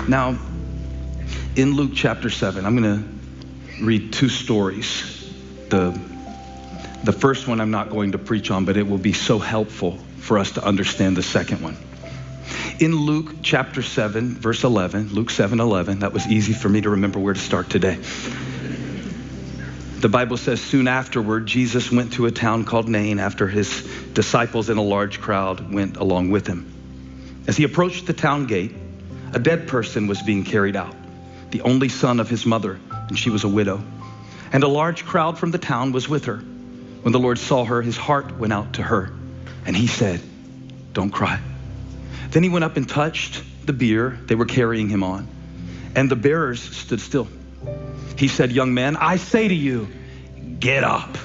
Now, in Luke chapter 7, I'm going to read two stories. The first one I'm not going to preach on, but it will be so helpful for us to understand the second one. In Luke chapter 7, verse 11, Luke 7:11, that was easy for me to remember where to start today. The Bible says, soon afterward, Jesus went to a town called Nain after his disciples and a large crowd went along with him. As he approached the town gate, a dead person was being carried out, the only son of his mother, and she was a widow. And a large crowd from the town was with her. When the Lord saw her, his heart went out to her, and he said, don't cry. Then he went up and touched the bier they were carrying him on, and the bearers stood still. He said, young man, I say to you, get up.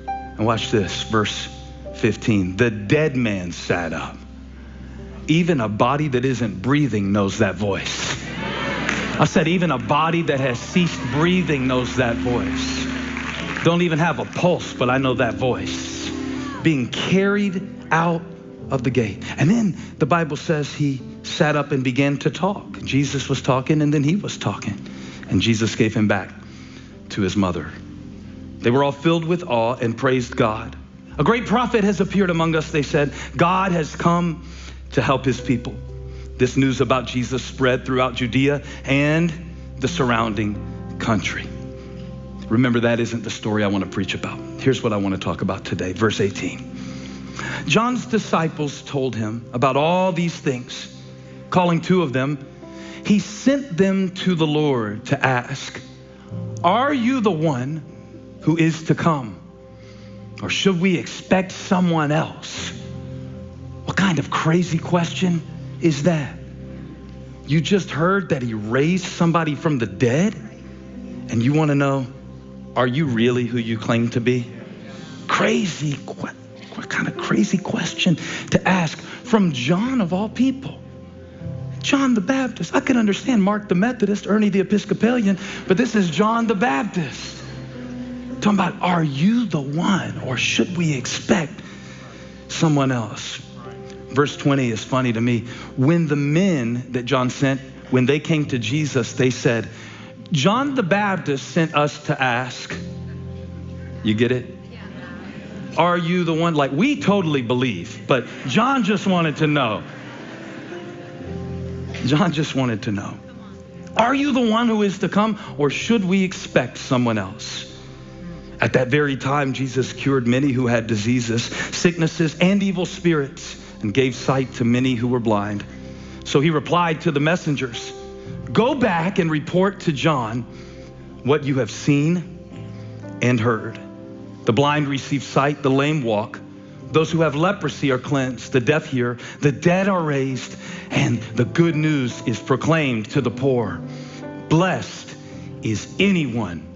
And watch this, verse 15. The dead man sat up. Even a body that isn't breathing knows that voice. I said, even a body that has ceased breathing knows that voice. Don't even have a pulse, but I know that voice. Being carried out of the gate. And then the Bible says he sat up and began to talk. Jesus was talking, and then he was talking. And Jesus gave him back to his mother. They were all filled with awe and praised God. A great prophet has appeared among us, they said. God has come to help his people. This news about Jesus spread throughout Judea and the surrounding country. Remember, that isn't the story I want to preach about. Here's what I want to talk about today. Verse 18. John's disciples told him about all these things. Calling two of them, he sent them to the Lord to ask, are you the one who is to come? Or should we expect someone else? What kind of crazy question is that? You just heard that he raised somebody from the dead, and you want to know, are you really who you claim to be? Crazy, what kind of crazy question to ask from John of all people? John the Baptist. I can understand Mark the Methodist, Ernie the Episcopalian, but this is John the Baptist. Talking about, are you the one, or should we expect someone else? Verse 20 is funny to me. When the men that John sent, when they came to Jesus, they said, John the Baptist sent us to ask. You get it? Are you the one? Like, we totally believe, but John just wanted to know. John just wanted to know. Are you the one who is to come, or should we expect someone else? At that very time, Jesus cured many who had diseases, sicknesses, and evil spirits, and gave sight to many who were blind. So he replied to the messengers, go back and report to John what you have seen and heard. The blind receive sight, the lame walk. Those who have leprosy are cleansed, the deaf hear, the dead are raised, and the good news is proclaimed to the poor. Blessed is anyone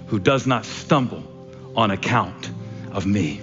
who does not stumble on account of me.